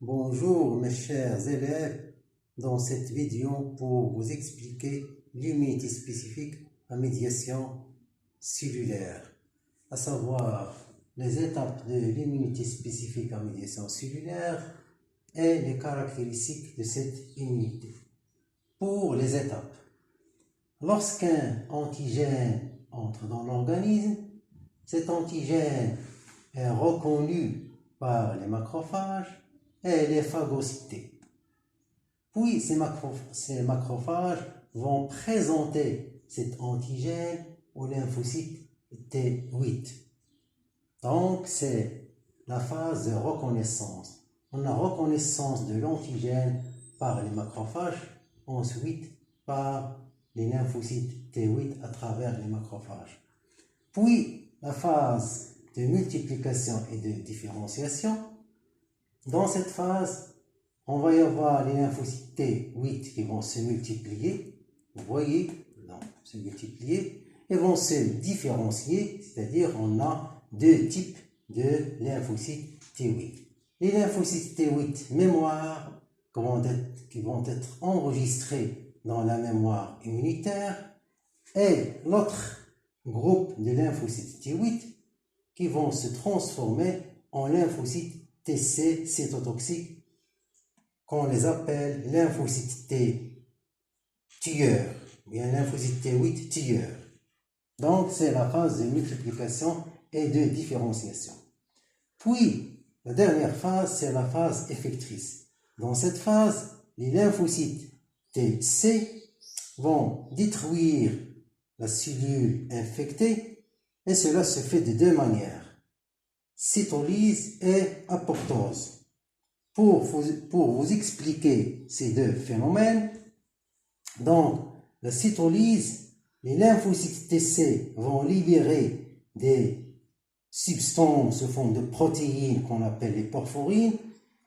Bonjour mes chers élèves, dans cette vidéo pour vous expliquer l'immunité spécifique à médiation cellulaire, à savoir les étapes de l'immunité spécifique à médiation cellulaire et les caractéristiques de cette immunité. Pour les étapes, lorsqu'un antigène entre dans l'organisme, cet antigène est reconnu par les macrophages et les phagocytés. Puis ces macrophages vont présenter cet antigène au lymphocyte T8. Donc c'est la phase de reconnaissance. On a reconnaissance de l'antigène par les macrophages, ensuite par les lymphocytes T8 à travers les macrophages. Puis la phase de multiplication et de différenciation. Dans cette phase, on va y avoir les lymphocytes T8 qui vont se multiplier, vous voyez, se multiplier, et vont se différencier, c'est-à-dire on a deux types de lymphocytes T8. Les lymphocytes T8 mémoire qui vont être enregistrés dans la mémoire immunitaire, et l'autre groupe de lymphocytes T8 qui vont se transformer en lymphocytes TC cytotoxiques, qu'on les appelle lymphocytes T tueurs, bien lymphocytes T8 tueurs. Donc c'est la phase de multiplication et de différenciation. Puis la dernière phase, c'est la phase effectrice. Dans cette phase, les lymphocytes TC vont détruire la cellule infectée, et cela se fait de deux manières: cytolyse et apoptose. Pour vous expliquer ces deux phénomènes, donc la cytolyse, les lymphocytes TC vont libérer des substances sous forme de protéines qu'on appelle les porphyrines.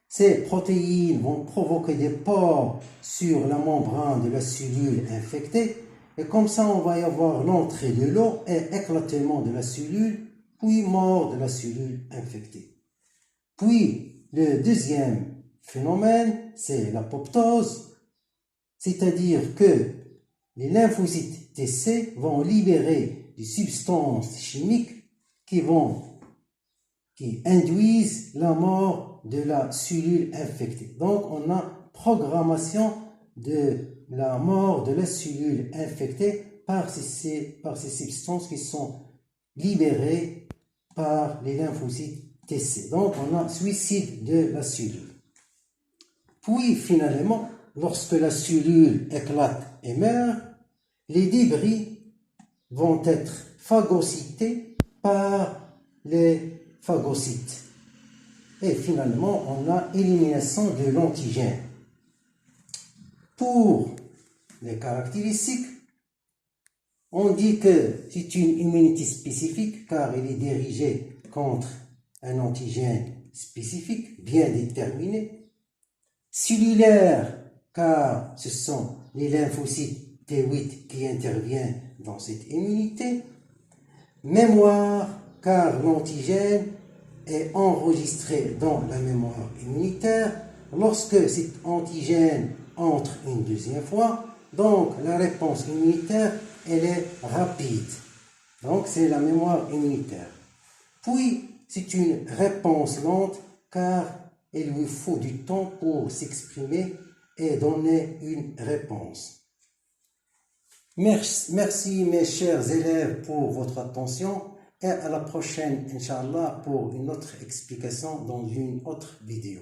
Ces protéines vont provoquer des pores sur la membrane de la cellule infectée, et comme ça on va y avoir l'entrée de l'eau et éclatement de la cellule, puis mort de la cellule infectée. Puis le deuxième phénomène, c'est l'apoptose, c'est-à-dire que les lymphocytes TC vont libérer des substances chimiques qui induisent la mort de la cellule infectée. Donc on a programmation de la mort de la cellule infectée par ces substances qui sont libérées par les lymphocytes TC. Donc on a suicide de la cellule. Puis finalement, lorsque la cellule éclate et meurt, les débris vont être phagocytés par les phagocytes. Et finalement, on a élimination de l'antigène. Pour les caractéristiques, on dit que c'est une immunité spécifique car elle est dirigée contre un antigène spécifique bien déterminé. Cellulaire car ce sont les lymphocytes T8 qui interviennent dans cette immunité. Mémoire car l'antigène est enregistré dans la mémoire immunitaire. Lorsque cet antigène entre une deuxième fois, donc la réponse immunitaire elle est rapide. Donc c'est la mémoire immunitaire. Puis c'est une réponse lente car il lui faut du temps pour s'exprimer et donner une réponse. Merci mes chers élèves pour votre attention, et à la prochaine, Inch'Allah, pour une autre explication dans une autre vidéo.